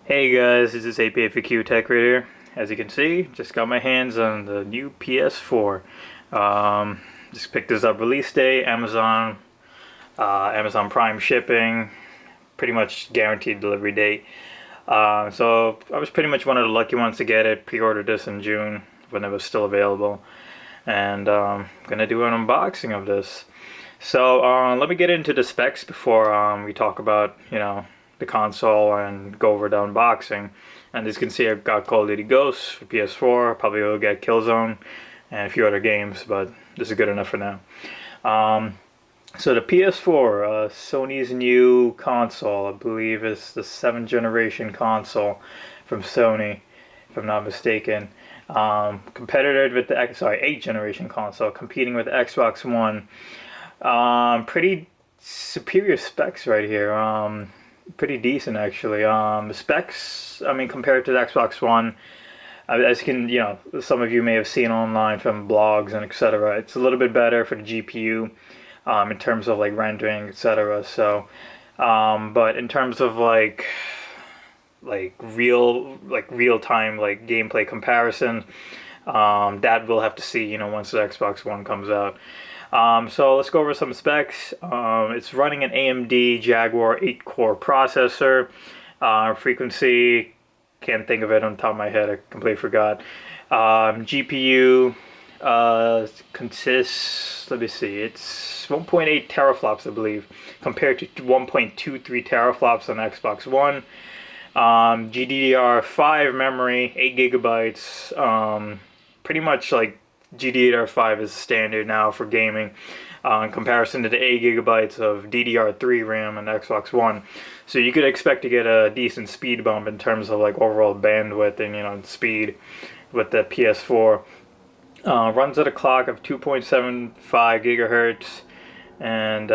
Hey guys, this is ApFaqTech right here. As you can see, just got my hands on the new PS4. Just picked this up release day, Amazon Prime shipping, pretty much guaranteed delivery date. So I was pretty much one of the lucky ones to get it. Pre-ordered this in June when it was still available, and gonna do an unboxing of this. So let me get into the specs before we talk about the console and go over the unboxing. And as you can see, I've got Call of Duty Ghosts for PS4. Probably will get Killzone and a few other games, but this is good enough for now. So the PS4, Sony's new console, I believe is the 7th generation console from Sony, if I'm not mistaken. Competitor with the 8th generation console, competing with the Xbox One. Pretty superior specs right here. Pretty decent actually. The specs, I mean, compared to the Xbox One, as you can, some of you may have seen online from blogs and etc. It's a little bit better for the GPU, in terms of like rendering, etc. So, but in terms of real time gameplay comparison, that we'll have to see, once the Xbox One comes out. So let's go over some specs. It's running an AMD Jaguar 8-core processor. Frequency, can't think of it on the top of my head. I completely forgot. GPU consists, let me see, it's 1.8 teraflops, I believe, compared to 1.23 teraflops on Xbox One. GDDR5 memory, 8 gigabytes. Pretty much like GDDR5 is standard now for gaming, in comparison to the 8 gigabytes of DDR3 RAM and Xbox One. So you could expect to get a decent speed bump in terms of like overall bandwidth and speed with the PS4. Runs at a clock of 2.75 gigahertz, and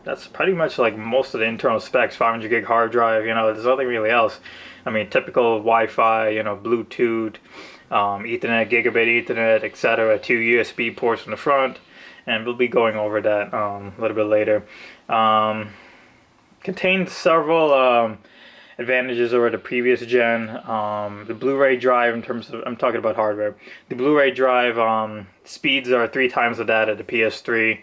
that's pretty much like most of the internal specs. 500 gig hard drive. There's nothing really else. I mean, typical Wi-Fi, Bluetooth, Ethernet, gigabit Ethernet, etc. 2 USB ports in the front, and we'll be going over that a little bit later. Contains several advantages over the previous gen. The Blu-ray drive, in terms of, I'm talking about hardware, the Blu-ray drive speeds are 3 times of that of the PS3.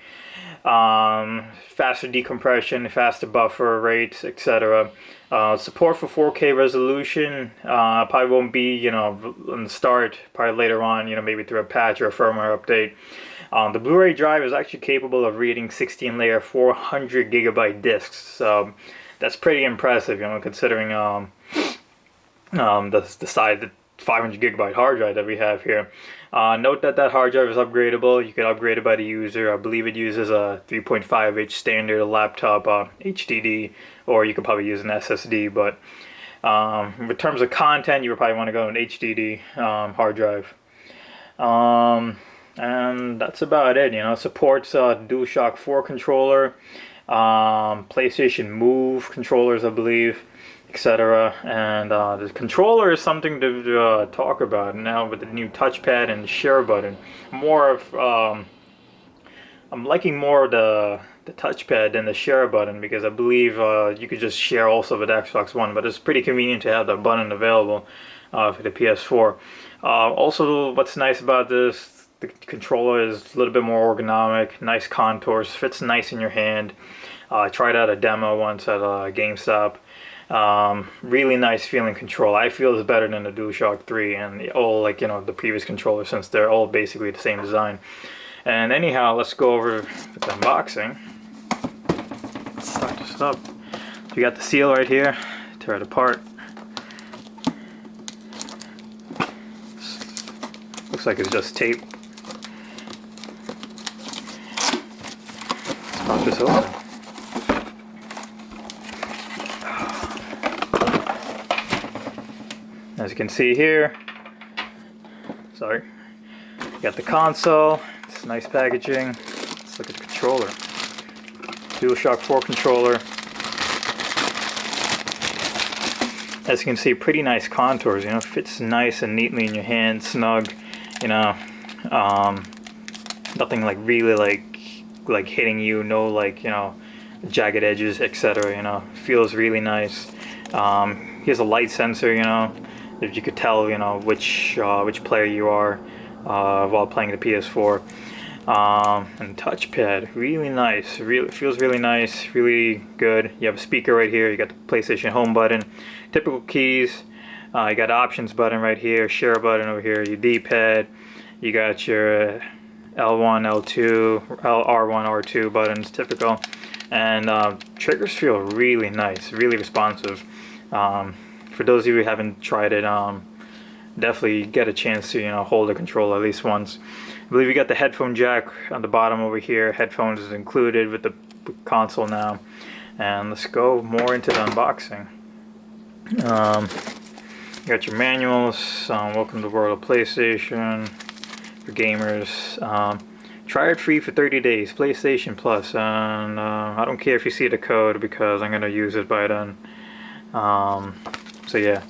Faster decompression, faster buffer rates, etc. Support for 4K resolution probably won't be, on the start, probably later on, maybe through a patch or a firmware update. The Blu-ray drive is actually capable of reading 16-layer 400 gigabyte discs, so that's pretty impressive, considering the size, the 500 gigabyte hard drive that we have here. Note that hard drive is upgradable. You can upgrade it by the user. I believe it uses a 3.5-inch standard laptop HDD, or you could probably use an SSD. But in terms of content, you would probably want to go an HDD hard drive. And that's about it. Supports DualShock 4 controller, PlayStation Move controllers, I believe, etc. And the controller is something to talk about now with the new touchpad and share button. I'm liking more the touchpad than the share button, because I believe you could just share also with Xbox One, but it's pretty convenient to have that button available for the PS4. Also, what's nice about this, the controller is a little bit more ergonomic, nice contours, fits nice in your hand. I tried out a demo once at GameStop. Really nice feeling control. I feel it's better than the DualShock 3 and all the previous controllers, since they're all basically the same design. And anyhow, let's go over with the unboxing. Let's start this up. We got the seal right here. Tear it apart. Looks like it's just tape. Let's pop this open. As you can see here, sorry, you got the console. It's nice packaging. Let's look at the controller. DualShock 4 controller. As you can see, pretty nice contours. Fits nice and neatly in your hand, snug. Nothing like really like hitting you. No jagged edges, etc. Feels really nice. He has a light sensor, you know, that you could tell, you know, which player you are while playing the PS4. And touchpad, really nice. Really feels really nice, really good. You have a speaker right here. You got the PlayStation Home button, typical keys. You got options button right here, share button over here, your D-pad. You got your L1, L2, R1, R2 buttons, typical. And triggers feel really nice, really responsive. For those of you who haven't tried it, definitely get a chance to, you know, hold the controller at least once. I believe you got the headphone jack on the bottom over here. Headphones is included with the console now. And let's go more into the unboxing. You got your manuals. Welcome to the world of PlayStation for gamers. Try it free for 30 days, PlayStation Plus. And I don't care if you see the code because I'm going to use it by then. So yeah.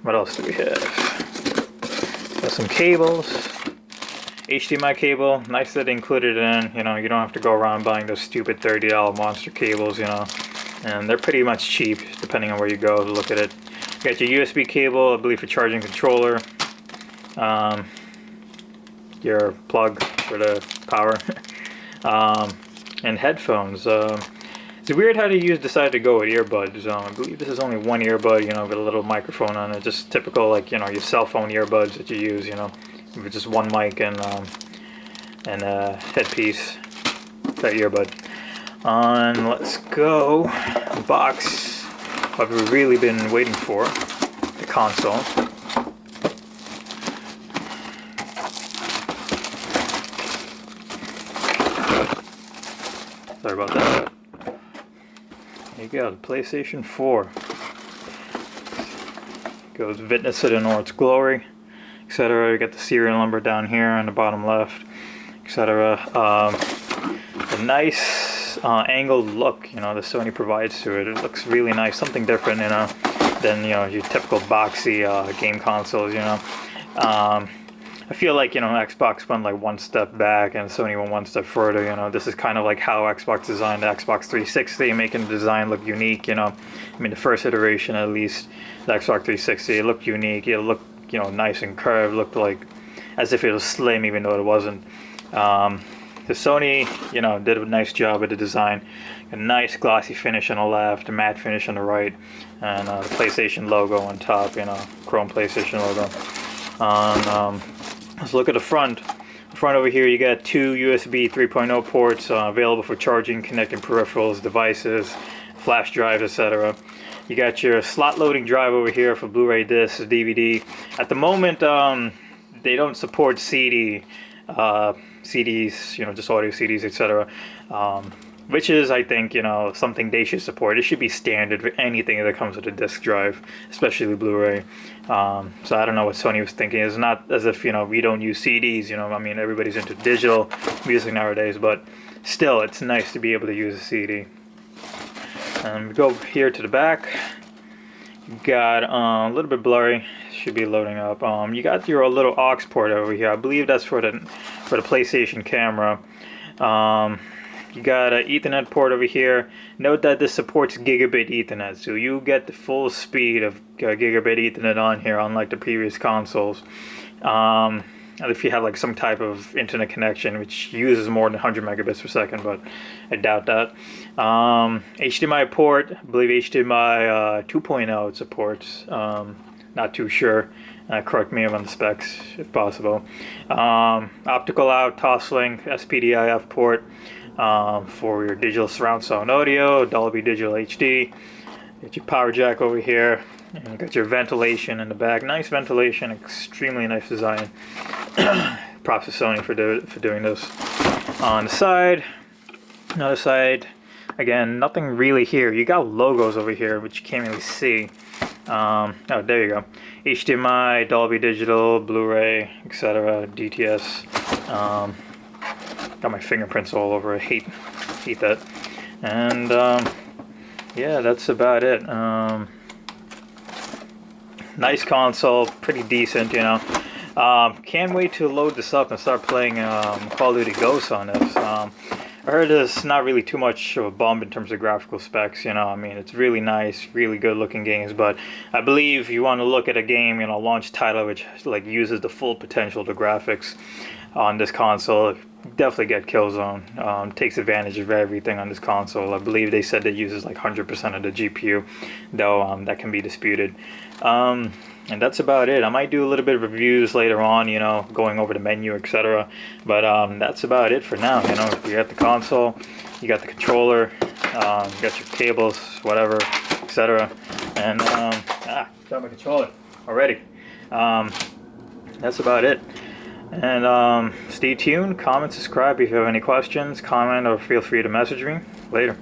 What else do we have? Got some cables. HDMI cable. Nice that they included it in. You know, you don't have to go around buying those stupid $30 monster cables, you know. And they're pretty much cheap depending on where you go to look at it. You got your USB cable, I believe, for charging controller. Your plug for the power. And headphones. It's weird how they decided to go with earbuds. I believe this is only one earbud, you know, with a little microphone on it. Just typical, like, you know, your cell phone earbuds that you use, you know, with just one mic and a headpiece, that earbud. Let's go box what we've really been waiting for, the console. Sorry about that. There you go, the PlayStation 4. Goes witness it in all its glory, etc. You got the serial number down here on the bottom left, etc. A nice angled look, you know, the Sony provides to it. It looks really nice, something different, you know, than, you know, your typical boxy game consoles, you know. I feel like, you know, Xbox went like one step back and Sony went one step further, you know. This is kind of like how Xbox designed the Xbox 360, making the design look unique, you know. I mean, the first iteration, at least, the Xbox 360, it looked unique. It looked, you know, nice and curved, looked like as if it was slim, even though it wasn't. The Sony, you know, did a nice job with the design. A nice glossy finish on the left, a matte finish on the right, and the PlayStation logo on top, you know, chrome PlayStation logo. Let's look at the front. The front over here, you got two USB 3.0 ports available for charging, connecting peripherals, devices, flash drives, etc. You got your slot loading drive over here for Blu-ray discs, DVD. At the moment, they don't support CDs, you know, just audio CDs, etc. Which is, I think, you know, something they should support. It should be standard for anything that comes with a disc drive, especially Blu-ray. So I don't know what Sony was thinking. It's not as if, you know, we don't use CDs, you know, I mean, everybody's into digital music nowadays, but still, it's nice to be able to use a CD. And we go here to the back. You got a little bit blurry, should be loading up. You got your little aux port over here. I believe that's for the PlayStation camera. You got an Ethernet port over here. Note that this supports gigabit Ethernet, so you get the full speed of gigabit Ethernet on here, unlike the previous consoles. If you have like some type of internet connection which uses more than 100 megabits per second, but I doubt that. HDMI port, I believe HDMI 2.0 it supports. Not too sure. Correct me on the specs if possible. Optical out, Toslink, SPDIF port for your digital surround sound audio, Dolby Digital HD. Get your power jack over here, and you got your ventilation in the back. Nice ventilation, extremely nice design. Props to Sony for doing this. On the side, another side. Again, nothing really here. You got logos over here, which you can't really see. Oh, there you go. HDMI, Dolby Digital, Blu-ray, etc. DTS. Got my fingerprints all over. I hate that. And yeah, that's about it. Nice console, pretty decent, you know. Can't wait to load this up and start playing Call of Duty Ghosts on this. I heard it's not really too much of a bump in terms of graphical specs, you know. I mean, it's really nice, really good looking games, but I believe you want to look at a game, you know, launch title which like uses the full potential of the graphics on this console. Definitely get Killzone. Takes advantage of everything on this console. I believe they said it uses like 100% of the GPU, though that can be disputed. And that's about it. I might do a little bit of reviews later on, you know, going over the menu, etc. But that's about it for now. You know, you got the console, you got the controller, you got your cables, whatever, etc. And got my controller already. That's about it. And stay tuned. Comment, subscribe if you have any questions. Comment or feel free to message me later.